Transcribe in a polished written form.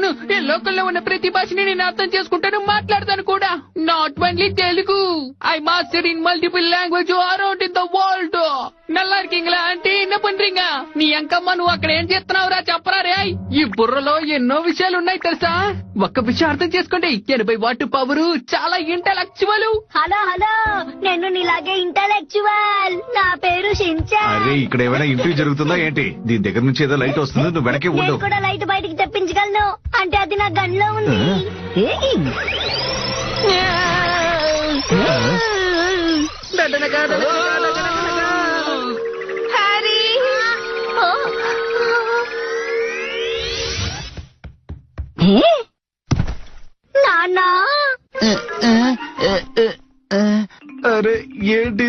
అవును, ఈ లోకల్లో ఉన్న ప్రతి భాషని నేను అర్థం చేసుకుంటాను, మాట్లాడతాను కూడా. Not only Telugu, I master in multiple language around in the world. నల్లా இருக்கீங்களா ఆంటీ? என்ன பண்றீங்க? నీ అంకమ్మ, నువ్వు అక్కడ ఏం చేస్తున్నావురా? చెప్పరా రే. ఈ బుర్రలో ఎన్నో విషయాలు ఉన్నాయి తెలుసా. ఒక్క విషయం అర్థం చేసుకోండి, 80 వాట్ పవరు, చాలా ఇంటలెక్చువల్. హలో హలో, నేను నీలాగే ఇంటలెక్చువల్. నా పేరు షించాన్. అరే, ఇక్కడ ఏమైనా ఇంటర్వ్యూ జరుగుతుందా ఏంటి? దీని దగ్గర నుంచి ఏదో లైట్ వస్తుంది, నువ్వు వెనకే నేను ఉండవు. కూడా లైట్ బయటికి తెప్పించగలను, అంటే అది నా గన్లో ఉంది. హ్యారీ, నాన్నా, అరే ఏంటి